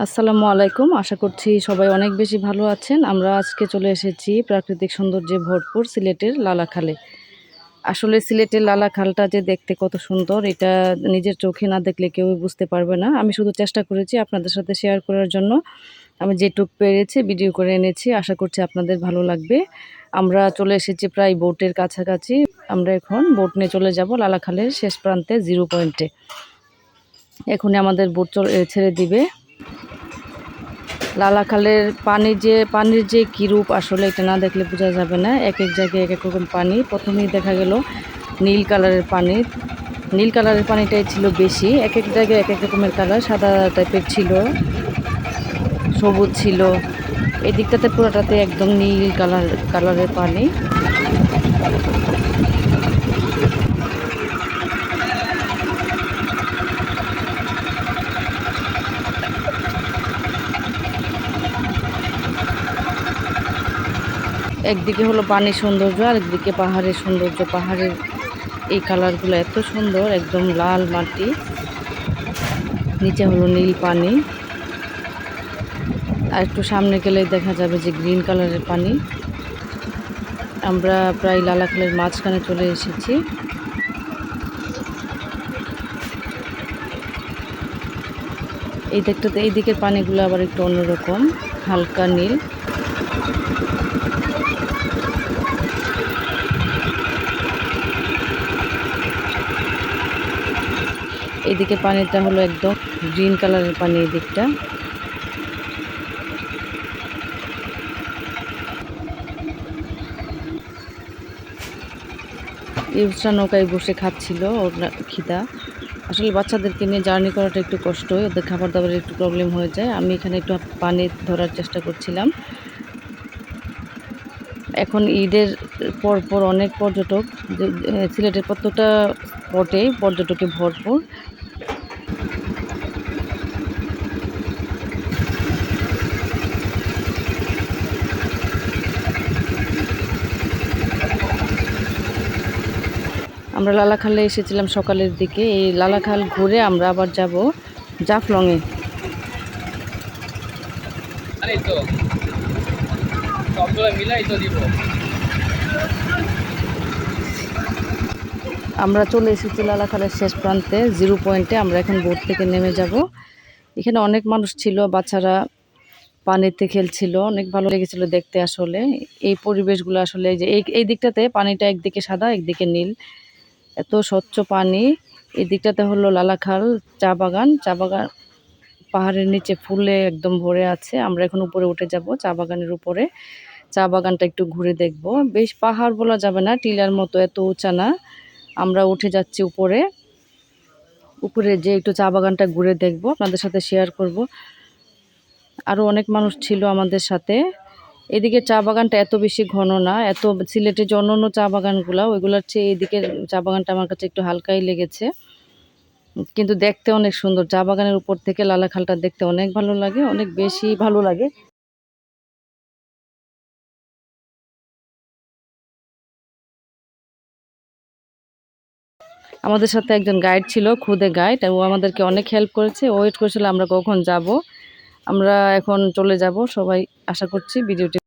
আসসালামু আলাইকুম। আশা করছি সবাই অনেক বেশি ভালো আছেন। আমরা আজকে চলে এসেছি প্রাকৃতিক সৌন্দর্যে ভরপুর সিলেটের লালাখালে। আসলে সিলেটের লালাখালটা যে দেখতে কত সুন্দর এটা নিজের চোখে না দেখলে কেউই বুঝতে পারবে না। আমি শুধু চেষ্টা করেছি আপনাদের সাথে শেয়ার করার জন্য। আমি যেটুক পেরেছি ভিডিও করে এনেছি। আশা করছি আপনাদের ভালো লাগবে। আমরা চলে এসেছি প্রায় বোটের কাছাকাছি। আমরা এখন বোট নিয়ে চলে যাব লালাখালের শেষ প্রান্তে জিরো পয়েন্টে। এখনই আমাদের বোট ছেড়ে দিবে। লালাখালের পানির যে কী রূপ আসলে এটা না দেখলে বোঝা যাবে না। এক এক জায়গায় এক এক রকম পানি। প্রথমেই দেখা গেল নীল কালারের পানি। নীল কালারের পানিটাই ছিল বেশি। এক এক জায়গায় এক এক রকমের কালার, সাদা টাইপের ছিল, সবুজ ছিল। এই দিকটাতে পুরোটাতে একদম নীল কালারের পানি। একদিকে হলো পানির সৌন্দর্য আর একদিকে পাহাড়ের সৌন্দর্য। পাহাড়ের এই কালারগুলো এত সুন্দর, একদম লাল মাটি, নিচে হলো নীল পানি। আর একটু সামনে গেলে দেখা যাবে যে গ্রিন কালারের পানি। আমরা প্রায় লালাখালের মাঝখানে চলে এসেছি। এই দিকের পানিগুলো আবার একটু অন্যরকম, হালকা নীল। এইদিকে পানিটা হলো একদম গ্রিন কালারের পানি। এই দিকটা ইউসরা নৌকায় বসে খাচ্ছিল ওর খিদা। আসলে বাচ্চাদেরকে নিয়ে জার্নি করাটা একটু কষ্ট হয়, ওদের খাবার দাবারের একটু প্রবলেম হয়ে যায়। আমি এখানে একটু পানি ধরার চেষ্টা করছিলাম। এখন ঈদের পর অনেক পর্যটক, সিলেটের প্রত্যেকটা স্পটে পর্যটকে ভরপুর। আমরা লালাখালে এসেছিলাম সকালের দিকে। এই লালাখাল ঘুরে আমরা আবার যাব জাফলংয়ে। আমরা চলে এসেছি লালাখালের শেষ প্রান্তে জিরো পয়েন্টে। আমরা এখন বোট থেকে নেমে যাব। এখানে অনেক মানুষ ছিল, বাচ্চারা পানিতে খেলছিল, অনেক ভালো লেগেছিল দেখতে। আসলে এই পরিবেশগুলো আসলে যে এই দিকটাতে পানিটা একদিকে সাদা একদিকে নীল, এত স্বচ্ছ পানি। এই দিকটাতে হলো লালাখাল চা বাগান। পাহাড়ের নিচে ফুলে একদম ভরে আছে। আমরা এখন উপরে উঠে যাব চা বাগানের উপরে। চা বাগানটা একটু ঘুরে দেখব। বেশ পাহাড় বলা যাবে না, টিলার মতো, এত উঁচা না। আমরা উঠে যাচ্ছি উপরে। উপরে যে একটু চা বাগানটা ঘুরে দেখব, আপনাদের সাথে শেয়ার করব। আরও অনেক মানুষ ছিল আমাদের সাথে। এদিকে চা বাগানটা এত বেশি ঘন না, এত সিলেটের যে অন্য চা বাগানগুলো ওইগুলোর চেয়ে এদিকের চা বাগানটা আমার কাছে একটু হালকাই লেগেছে, কিন্তু দেখতে অনেক সুন্দর। চা বাগানের উপর থেকে লালাখালটা দেখতে অনেক ভালো লাগে, অনেক বেশি ভালো লাগে। আমাদের সাথে একজন গাইড ছিল, খুদে গাইড। ও আমাদেরকে অনেক হেল্প করেছে, ওয়েট করেছিল আমরা কখন যাব। আমরা এখন চলে যাব সবাই। আশা করছি ভিডিওটি